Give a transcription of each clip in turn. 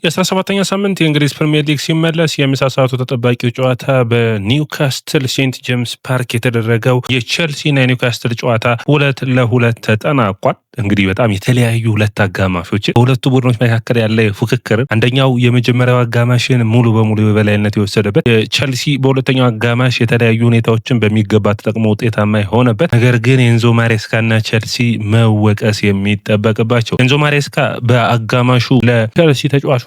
የ17ኛ ሳምንት የእንግሊዝ ፕሪሚየር ሊግ ሲመለስ የምሳ ሰዓቱ ተጠባቂው ጨዋታ በኒውካስትል ሴንት ጄምስ ፓርክ የተደረገው የቼልሲና የኒውካስትል ጨዋታ 2-2 ተጠናቋል። እንግዲህ በጣም የተለያዩ ሁለት አጋማሾች በሁለቱ ቡድኖች መካከል ያለ ፉክክር፣ አንደኛው የመጀመሪያው አጋማሽን ሙሉ በሙሉ በበላይነት የወሰደበት፣ ቼልሲ በሁለተኛው አጋማሽ የተለያዩ ሁኔታዎችን በሚገባ ተጠቅሞ ውጤታማ የሆነበት፣ ነገር ግን ኤንዞ ማሬስካና ቼልሲ መወቀስ የሚጠበቅባቸው። ኤንዞ ማሬስካ በአጋማሹ ለቼልሲ ተጫዋቾች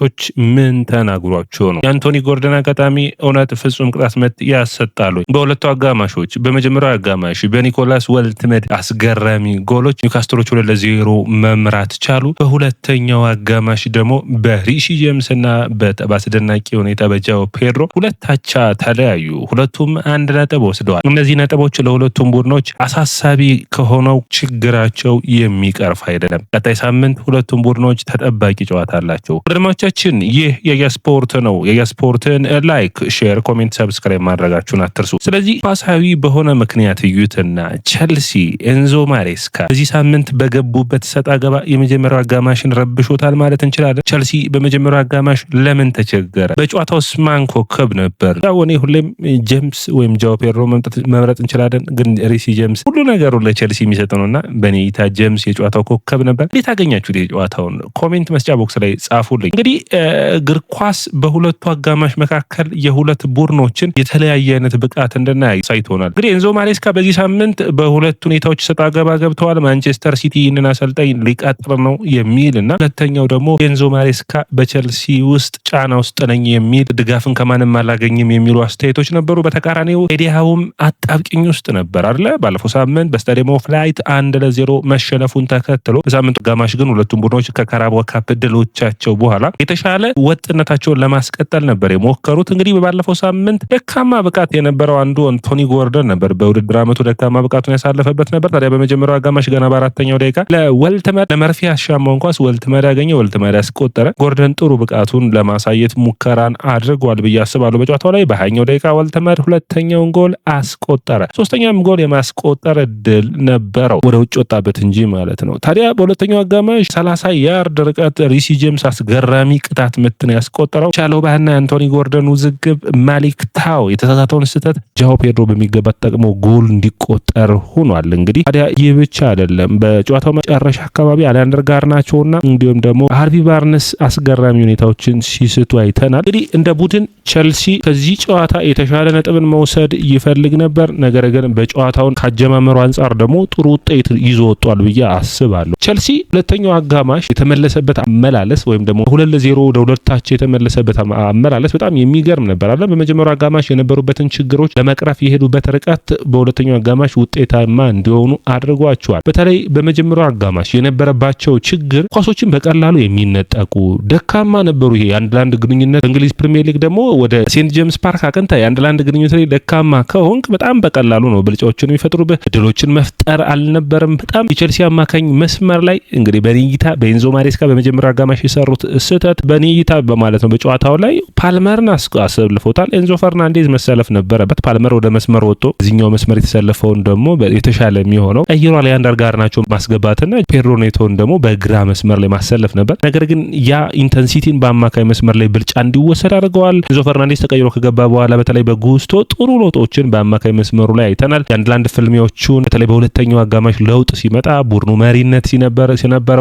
ምን ተናግሯቸው ነው? የአንቶኒ ጎርደን አጋጣሚ እውነት ፍጹም ቅጣት ምት ያሰጣሉ? በሁለቱ አጋማሾች በመጀመሪያው አጋማሽ በኒኮላስ ወልትመድ አስገራሚ ጎሎች ኒውካስትሎች 2-0 መምራት ቻሉ። በሁለተኛው አጋማሽ ደግሞ በሪሺ ጄምስ እና በአስደናቂ ሁኔታ በጃኦ ፔድሮ ሁለታቻ ተለያዩ። ሁለቱም 1 ነጥብ ወስደዋል። እነዚህ ነጥቦች ለሁለቱም ቡድኖች አሳሳቢ ከሆነው ችግራቸው የሚቀርፍ አይደለም። ቀጣይ ሳምንት ሁለቱም ቡድኖች ተጠባቂ ጨዋታ አላቸው። ወንድሞቻችን ይህ የስፖርት ነው። የስፖርትን ላይክ፣ ሼር፣ ኮሜንት፣ ሰብስክራይብ ማድረጋችሁን አትርሱ። ስለዚህ ፓሳዊ በሆነ ምክንያት እዩትና ቼልሲ ኤንዞ ማሬስካ በዚህ ሳምንት በገቡበት ሰጣ ገባ የመጀመሪያው አጋማሽን ረብሾታል ማለት እንችላለን። ቼልሲ በመጀመሪያው አጋማሽ ለምን ተቸገረ? በጨዋታውስ ማን ኮከብ ነበር? እኔ ሁሌም ጄምስ ወይም ጃኦ ፔድሮ መምረጥ እንችላለን፣ ግን ሪሲ ጄምስ ሁሉ ነገሩ ለቼልሲ የሚሰጥ ነውና በኔ እይታ ጄምስ የጨዋታው ኮከብ ነበር። እንዴት አገኛችሁት የጨዋታውን? ኮሜንት መስጫ ቦክስ ላይ ጻፉልኝ። እንግዲህ እግር ኳስ በሁለቱ አጋማሽ መካከል የሁለት ቡድኖችን የተለያየ አይነት ብቃት እንድናይ ሳይቶናል። እንግዲህ ኤንዞ ማሬስካ በዚህ ሳምንት በሁለት ሁኔታዎች ሰጣ ገባ ገብተዋል። ማንቸስተር ሲቲ ይህንን አሰልጣኝ ሊቀጥር ነው የሚል እና ሁለተኛው ደግሞ ኤንዞ ማሬስካ በቼልሲ ውስጥ ጫና ውስጥ ነኝ የሚል ድጋፍን ከማንም አላገኝም የሚሉ አስተያየቶች ነበሩ። በተቃራኒው ኤዲሃውም አጣብቂኝ ውስጥ ነበር አለ። ባለፈው ሳምንት በስታዲየም ኦፍ ላይት 1-0 መሸነፉን ተከትሎ በሳምንቱ አጋማሽ ግን ሁለቱም ቡድኖች ከካራቦ ካፕ ድሎቻቸው በኋላ የተሻለ ወጥነታቸውን ለማስቀጠል ነበር የሞከሩት። እንግዲህ ባለፈው ሳምንት ደካማ ብቃት የነበረው አንዱ አንቶኒ ጎርደን ነበር። በውድድር ዓመቱ ደካማ ብቃቱን ያሳለፈበት ነበር። ታዲያ በመጀመሪያው አጋማሽ ገና በአራተኛው ደቂቃ ለወልትመድ ለመርፌ ያሻማው እንኳን ወልትመድ ያገኘ፣ ወልትመድ ያስቆጠረ። ጎርደን ጥሩ ብቃቱን ለማሳየት ሙከራን አድርጓል ብዬ አስባለሁ። በጨዋታው ላይ በ20ኛው ደቂቃ ወልትመድ ሁለተኛውን ጎል አስቆጠረ። ሶስተኛም ጎል የማስቆጠር እድል ነበረው፣ ወደ ውጭ ወጣበት እንጂ ማለት ነው። ታዲያ በሁለተኛው አጋማሽ 30 ያርድ ርቀት ሪሲ ጄምስ አስገራሚ ቅጣት ምትን ያስቆጠረው ቻሎባህና የአንቶኒ ጎርደን ውዝግብ ማሊክ ታው የተሳሳተውን ስህተት ጃኦ ፔድሮ በሚገባ ተጠቅሞ ጎል እንዲቆጠር ሆኗል። እንግዲህ ታዲያ ይህ ብቻ አይደለም። በጨዋታው መጨረሻ አካባቢ አሊያንደር ጋርናቾና እንዲሁም ደግሞ ሃርቪ ባርነስ አስገራሚ ሁኔታዎችን ሲስቱ አይተናል። እንግዲህ እንደ ቡድን ቼልሲ ከዚህ ጨዋታ የተሻለ ነጥብን መውሰድ ይፈልግ ነበር። ነገር ግን በጨዋታውን ካጀማመሩ አንጻር ደግሞ ጥሩ ውጤት ይዞ ወጥቷል ብዬ አስባለሁ። ቼልሲ ሁለተኛው አጋማሽ የተመለሰበት አመላለስ ወይም ደግሞ 2-0 ወደ ሁለታቸው የተመለሰበት አመላለስ በጣም የሚገርም ነበር አለ። በመጀመሪያው አጋማሽ የነበሩበትን ችግሮች ለመቅረፍ የሄዱበት ርቀት በሁለተኛው አጋማሽ ውጤታማ እንዲሆኑ አድርጓቸዋል። በተለይ በመጀመሪያው አጋማሽ የነበረባቸው ችግር ኳሶችን በቀላሉ የሚነጠቁ ደካማ ነበሩ። ይሄ የአንድ ለአንድ ግንኙነት በእንግሊዝ ፕሪሚየር ሊግ ደግሞ ወደ ሴንት ጄምስ ፓርክ አቅንታ የአንድ ለአንድ ግንኙነት ላይ ደካማ ከሆንክ በጣም በቀላሉ ነው ብልጫዎችን የሚፈጥሩበት። እድሎችን መፍጠር አልነበረም። በጣም የቼልሲ አማካኝ መስመር ላይ እንግዲህ በኔይታ በኤንዞ ማሬስካ በመጀመሪያው አጋማሽ የሰሩት ስህተት በኔይታ በማለት ነው በጨዋታው ላይ ፓልመርን አሰልፎታል። ኤንዞ ፈርናንዴዝ መሰለፍ ነበረበት። ፓልመር ወደ መስመር ወጥቶ እዚህኛው መስመር የተሰለፈውን ደግሞ የተሻለ የሚሆነው ቀይሮ አሊያንደር ጋርናቾን ማስገባትና ፔድሮ ኔቶን ደግሞ በግራ መስመር ላይ ማሰለፍ ነበር። ነገር ግን ያ ኢንተንሲቲን በአማካይ መስመር ላይ ብልጫ እንዲወሰድ አድርገዋል። ኤንዞ ፈርናንዴዝ ተቀይሮ ከገባ በኋላ በተለይ በጉስቶ ጥሩ ለውጦችን በአማካይ መስመሩ ላይ አይተናል። የአንድ ለአንድ ፍልሚያዎቹን በተለይ በሁለተኛው አጋማሽ ለውጥ ሲመጣ ቡድኑ መሪነት ሲነበረው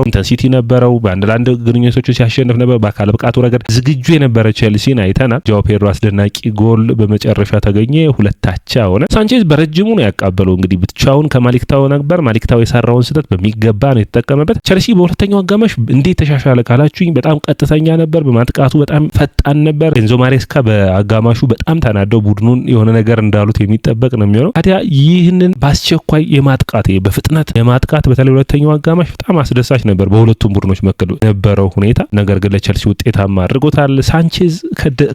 ኢንተንሲቲ ነበረው። በአንድ ለአንድ ግንኙነቶችን ሲያሸንፍ ነበር። በአካል ብቃቱ ረገድ ዝግጁ የነበረ ቼልሲን አይተናል። ጃኦ ፔድሮ አስደናቂ ጎል በመጨረሻ ተገኘ። 2-2 ሆነ። ሳንቼዝ በረጅሙ ነው ያቃበለው። እንግዲህ ብቻውን ከማሊክታው ነበር። ማሊክታው የሰራውን ስህተት በሚገባ ነው የተጠቀመበት። ቼልሲ በሁለተኛው አጋማሽ እንዴት ተሻሻለ ካላችሁኝ በጣም ቀጥተኛ ነበር። በማጥቃቱ በጣም ፈጣን ነበር። ኤንዞ ማሬስካ በአጋማሹ በጣም ተናደው ቡድኑን የሆነ ነገር እንዳሉት የሚጠበቅ ነው የሚሆነው። ታዲያ ይህንን በአስቸኳይ የማጥቃት በፍጥነት የማጥቃት በተለይ ሁለተኛው አጋማሽ በጣም አስደሳች ነበር በሁለቱም ቡድኖች መካከል ነበረው ሁኔታ። ነገር ግን ለቼልሲ ውጤታማ አድርጎታል። ሳንቼዝ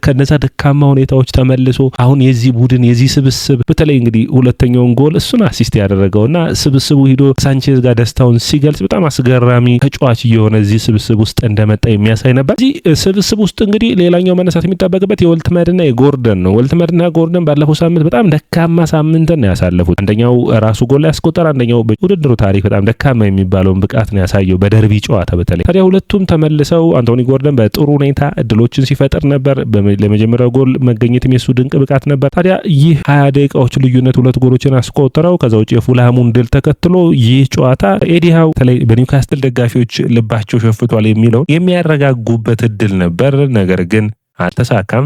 ከነዛ ደካማ ሁኔታዎች ተመልሶ አሁን የዚህ ቡድን የዚህ ስብስብ በተለይ እንግዲህ ሁለተኛውን ጎል እሱን አሲስት ያደረገውና ስብስቡ ሂዶ ሳንቼዝ ጋር ደስታውን መሆኑን ሲገልጽ በጣም አስገራሚ ተጫዋች የሆነ እዚህ ስብስብ ውስጥ እንደመጣ የሚያሳይ ነበር። እዚህ ስብስብ ውስጥ እንግዲህ ሌላኛው መነሳት የሚጠበቅበት የወልትመድና የጎርደን ነው። ወልትመድና ጎርደን ባለፈው ሳምንት በጣም ደካማ ሳምንትን ነው ያሳለፉት። አንደኛው ራሱ ጎል ያስቆጠረ፣ አንደኛው በውድድሩ ታሪክ በጣም ደካማ የሚባለውን ብቃት ነው ያሳየው በደርቢ ጨዋታ በተለይ። ታዲያ ሁለቱም ተመልሰው አንቶኒ ጎርደን በጥሩ ሁኔታ እድሎችን ሲፈጥር ነበር። ለመጀመሪያው ጎል መገኘትም የሱ ድንቅ ብቃት ነበር። ታዲያ ይህ 20 ደቂቃዎች ልዩነት ሁለት ጎሎችን አስቆጥረው ከዛ ውጭ የፉልሃሙን ድል ተከትሎ ይህ ጨዋታ ኤዲሃው በተለይ በኒውካስትል ደጋፊዎች ልባቸው ሸፍቷል የሚለውን የሚያረጋጉበት እድል ነበር። ነገር ግን አልተሳካም።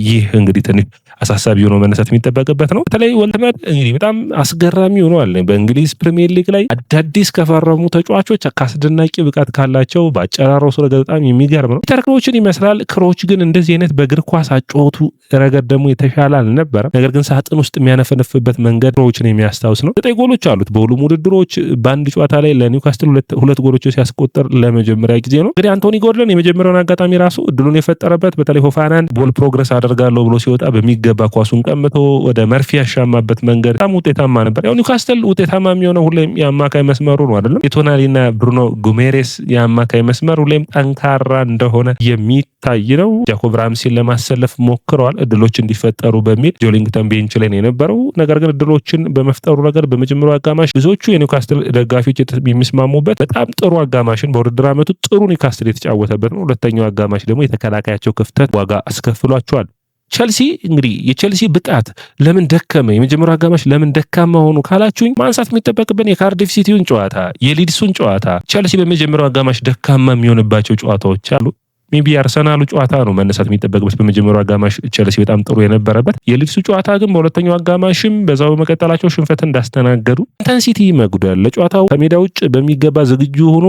ይህ እንግዲህ ትንሽ አሳሳቢ ሆኖ መነሳት የሚጠበቅበት ነው። በተለይ ወልትመድ እንግዲህ በጣም አስገራሚ ሆኗል። በእንግሊዝ ፕሪሚየር ሊግ ላይ አዳዲስ ከፈረሙ ተጫዋቾች ከአስደናቂ ብቃት ካላቸው በአጨራረሱ ረገድ በጣም የሚገርም ነው። ፒተር ክሮችን ይመስላል። ክሮች ግን እንደዚህ አይነት በእግር ኳስ አጨዋወቱ ረገድ ደግሞ የተሻለ አልነበረም። ነገር ግን ሳጥን ውስጥ የሚያነፈንፍበት መንገድ ክሮችን የሚያስታውስ ነው። 9 ጎሎች አሉት በሁሉም ውድድሮች። በአንድ ጨዋታ ላይ ለኒውካስትል ሁለት ጎሎች ሲያስቆጥር ለመጀመሪያ ጊዜ ነው። እንግዲህ አንቶኒ ጎርደን የመጀመሪያውን አጋጣሚ ራሱ እድሉን የፈጠረበት በተለይ ፎፋናን ቦል ፕሮግረስ አደርጋለሁ ብሎ ሲወጣ በሚገባ ኳሱን ቀምቶ ወደ መርፊ ያሻማበት መንገድ በጣም ውጤታማ ነበር። ያው ኒውካስትል ውጤታማ የሚሆነው ሁሌም የአማካይ መስመሩ ነው አይደለም። የቶናሊና ብሩኖ ጉሜሬስ የአማካይ መስመር ሁሌም ጠንካራ እንደሆነ የሚታይ ነው። ጃኮብ ራምሲን ለማሰለፍ ሞክረዋል እድሎች እንዲፈጠሩ በሚል ጆሊንግተን ቤንች ላይ ነው የነበረው። ነገር ግን እድሎችን በመፍጠሩ ረገድ በመጀመሪያው አጋማሽ ብዙዎቹ የኒውካስትል ደጋፊዎች የሚስማሙበት በጣም ጥሩ አጋማሽን በውድድር ዓመቱ ጥሩ ኒውካስትል የተጫወተበት ነው። ሁለተኛው አጋማሽ ደግሞ የተከላካያቸው ክፍተት ዋጋ አስከፍሏቸዋል። ቸልሲ እንግዲህ የቸልሲ ብቃት ለምን ደከመ፣ የመጀመሪያው አጋማሽ ለምን ደካማ ሆኑ ካላችሁኝ ማንሳት የሚጠበቅብን የካርዲፍ ሲቲውን ጨዋታ፣ የሊድሱን ጨዋታ። ቸልሲ በመጀመሪያው አጋማሽ ደካማ የሚሆንባቸው ጨዋታዎች አሉ። ሜቢ አርሰናሉ ጨዋታ ነው መነሳት የሚጠበቅበት። በመጀመሪያው አጋማሽ ቸልሲ በጣም ጥሩ የነበረበት፣ የሊድሱ ጨዋታ ግን በሁለተኛው አጋማሽም በዛው በመቀጠላቸው ሽንፈት እንዳስተናገዱ ኢንተንሲቲ መጉደል፣ ለጨዋታው ከሜዳ ውጭ በሚገባ ዝግጁ ሆኖ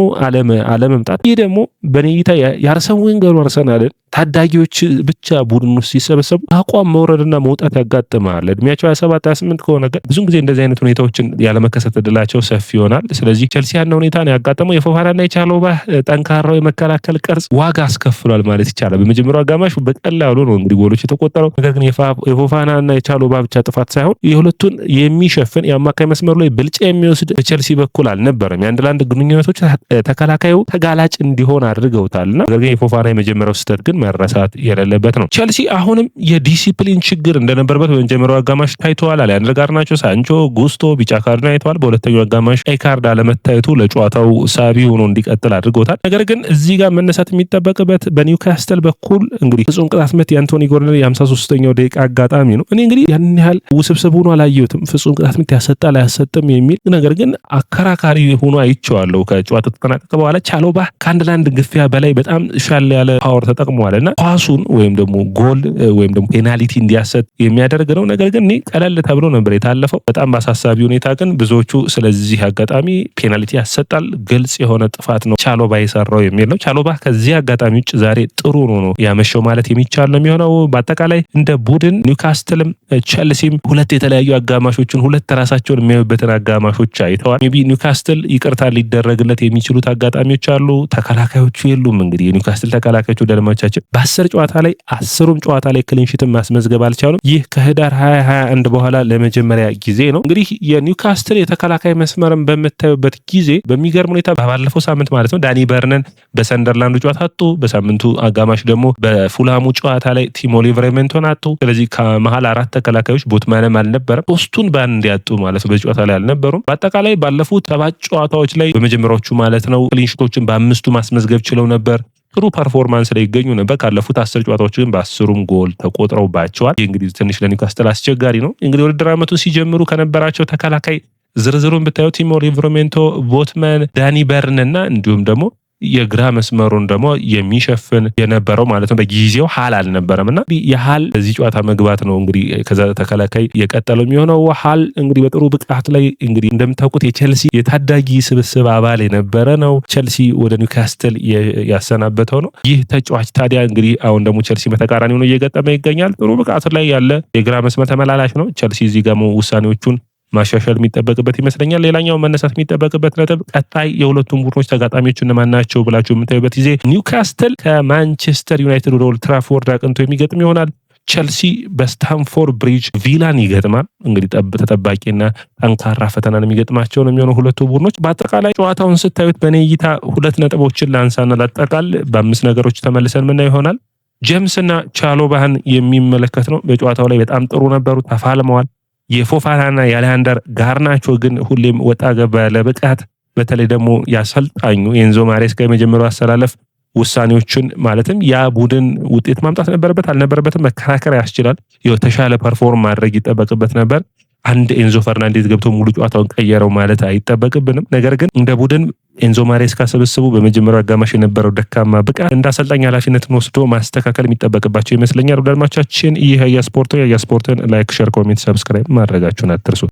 አለመምጣት። ይህ ደግሞ በኔ እይታ የአርሰን ዌንገሩ አርሰናልን ታዳጊዎች ብቻ ቡድን ውስጥ ሲሰበሰቡ አቋም መውረድና መውጣት ያጋጥማል። እድሜያቸው 27 28 ከሆነ ግን ብዙ ጊዜ እንደዚህ አይነት ሁኔታዎችን ያለመከሰት እድላቸው ሰፊ ይሆናል። ስለዚህ ቸልሲ ያነ ሁኔታ ነው ያጋጠመው። የፎፋናና የቻሎባ ጠንካራው የመከላከል ቅርጽ ዋጋ አስከፍሏል ማለት ይቻላል። በመጀመሪያው አጋማሽ በቀላሉ ነው እንግዲህ ጎሎች የተቆጠረው። ነገር ግን የፎፋናና የቻሎባ ብቻ ጥፋት ሳይሆን የሁለቱን የሚሸፍን የአማካይ መስመሩ ላይ ብልጫ የሚወስድ በቸልሲ በኩል አልነበረም። የአንድ ለአንድ ግንኙነቶች ተከላካዩ ተጋላጭ እንዲሆን አድርገውታልና ነገር ግን የፎፋና የመጀመሪያው ስህተት ግን መረሳት የሌለበት ነው። ቸልሲ አሁንም የዲሲፕሊን ችግር እንደነበረበት በመጀመሪያው አጋማሽ ታይተዋል። አሊያንድር ጋርናቾ፣ ሳንቾ፣ ጉስቶ ቢጫ ካርድ አይተዋል። በሁለተኛው አጋማሽ ቀይ ካርድ አለመታየቱ ለጨዋታው ሳቢ ሆኖ እንዲቀጥል አድርጎታል። ነገር ግን እዚህ ጋር መነሳት የሚጠበቅበት በኒውካስትል በኩል እንግዲህ ፍጹም ቅጣት ምት የአንቶኒ ጎርደን የ53ኛው ደቂቃ አጋጣሚ ነው። እኔ እንግዲህ ያን ያህል ውስብስብ ሆኖ አላየሁትም። ፍጹም ቅጣት ምት ያሰጣል አያሰጥም የሚል ነገር ግን አከራካሪ ሆኖ አይቼዋለሁ። ከጨዋታው ተጠናቀቀ በኋላ ቻሎባ ከአንድ ለአንድ ግፊያ በላይ በጣም ሻል ያለ ፓወር ተጠቅሟል እና ኳሱን ወይም ደግሞ ጎል ወይም ደግሞ ፔናልቲ እንዲያሰጥ የሚያደርግ ነው። ነገር ግን ቀለል ተብሎ ነበር የታለፈው። በጣም በአሳሳቢ ሁኔታ ግን ብዙዎቹ ስለዚህ አጋጣሚ ፔናልቲ ያሰጣል፣ ግልጽ የሆነ ጥፋት ነው ቻሎባ የሰራው የሚል ነው። ቻሎባ ከዚህ አጋጣሚ ውጭ ዛሬ ጥሩ ነው ያመሸው ማለት የሚቻል ነው የሚሆነው። በአጠቃላይ እንደ ቡድን ኒውካስትልም ቸልሲም ሁለት የተለያዩ አጋማሾችን ሁለት ራሳቸውን የሚያዩበትን አጋማሾች አይተዋል። ሜቢ ኒውካስትል ይቅርታ ሊደረግለት የሚችሉት አጋጣሚዎች አሉ። ተከላካዮቹ የሉም። እንግዲህ የኒውካስትል ተከላካዮቹ ደልማቻችን በ10 ጨዋታ ላይ 10ሩም ጨዋታ ላይ ክሊንሺትን ማስመዝገብ አልቻሉም። ይህ ከህዳር 2021 በኋላ ለመጀመሪያ ጊዜ ነው። እንግዲህ የኒውካስትል የተከላካይ መስመርን በምታዩበት ጊዜ በሚገርም ሁኔታ ባለፈው ሳምንት ማለት ነው ዳኒ በርነን በሰንደርላንዱ ጨዋታ አጡ። በሳምንቱ አጋማሽ ደግሞ በፉልሃሙ ጨዋታ ላይ ቲሞ ሊቨርሜንቶን አጡ። ስለዚህ ከመሀል 4 ተከላካዮች ቦትማንም አልነበረም። ሶስቱን በአንድ ያጡ ማለት ነው። በዚህ ጨዋታ ላይ አልነበሩም። በአጠቃላይ ባለፉት 7 ጨዋታዎች ላይ በመጀመሪያዎቹ ማለት ነው ክሊንሺቶችን በ5ቱ ማስመዝገብ ችለው ነበር። ጥሩ ፐርፎርማንስ ላይ ይገኙ ነበር። ካለፉት 10 ጨዋታዎች ግን በ10ሩም ጎል ተቆጥረውባቸዋል። ይህ እንግዲህ ትንሽ ለኒውካስትል አስቸጋሪ ነው። እንግዲህ ውድድር ዓመቱን ሲጀምሩ ከነበራቸው ተከላካይ ዝርዝሩን ብታዩት ቲሞ ሊቨርሜንቶ፣ ቦትማን፣ ዳኒ በርን እና እንዲሁም ደግሞ የግራ መስመሩን ደግሞ የሚሸፍን የነበረው ማለት ነው በጊዜው ሃል አልነበረም እና የሃል በዚህ ጨዋታ መግባት ነው እንግዲህ ከዛ ተከላካይ የቀጠለው የሚሆነው። ሃል እንግዲህ በጥሩ ብቃት ላይ እንግዲህ እንደምታውቁት የቸልሲ የታዳጊ ስብስብ አባል የነበረ ነው። ቸልሲ ወደ ኒውካስትል ያሰናበተው ነው። ይህ ተጫዋች ታዲያ እንግዲህ አሁን ደግሞ ቸልሲ በተቃራኒ ሆኖ እየገጠመ ይገኛል። ጥሩ ብቃት ላይ ያለ የግራ መስመር ተመላላሽ ነው። ቸልሲ እዚህ ጋር ውሳኔዎቹን ማሻሻል የሚጠበቅበት ይመስለኛል። ሌላኛው መነሳት የሚጠበቅበት ነጥብ ቀጣይ የሁለቱም ቡድኖች ተጋጣሚዎች እነማን ናቸው ብላችሁ የምታዩበት ጊዜ ኒውካስትል ከማንቸስተር ዩናይትድ ወደ ኦልድ ትራፎርድ አቅንቶ የሚገጥም ይሆናል። ቸልሲ በስታንፎርድ ብሪጅ ቪላን ይገጥማል። እንግዲህ ተጠባቂና ጠንካራ ፈተናን የሚገጥማቸው ነው የሚሆነው ሁለቱ ቡድኖች። በአጠቃላይ ጨዋታውን ስታዩት በኔ እይታ 2 ነጥቦችን ላንሳና ላጠቃል፣ በ5 ነገሮች ተመልሰን ምና ይሆናል። ጄምስና ቻሎባህን የሚመለከት ነው። በጨዋታው ላይ በጣም ጥሩ ነበሩ፣ ተፋልመዋል። የፎፋናና የአሌሃንደር ጋርናቾ ግን ሁሌም ወጣ ገባ ያለ ብቃት፣ በተለይ ደግሞ ያሰልጣኙ የኤንዞ ማሬስካ የመጀመሪያው አሰላለፍ ውሳኔዎችን ማለትም ያ ቡድን ውጤት ማምጣት ነበረበት አልነበረበትም መከራከር ያስችላል። የተሻለ ፐርፎርም ማድረግ ይጠበቅበት ነበር። አንድ ኤንዞ ፈርናንዴዝ ገብቶ ሙሉ ጨዋታውን ቀየረው ማለት አይጠበቅብንም። ነገር ግን እንደ ቡድን ኤንዞ ማሬስካ ስብስቡ በመጀመሪያው አጋማሽ የነበረው ደካማ ብቃት እንደ አሰልጣኝ ኃላፊነትን ወስዶ ማስተካከል የሚጠበቅባቸው ይመስለኛል። ወዳጆቻችን ይህ የስፖርትን ላይክ፣ ሼር፣ ኮሜንት፣ ሰብስክራይብ ማድረጋችሁን አትርሱ።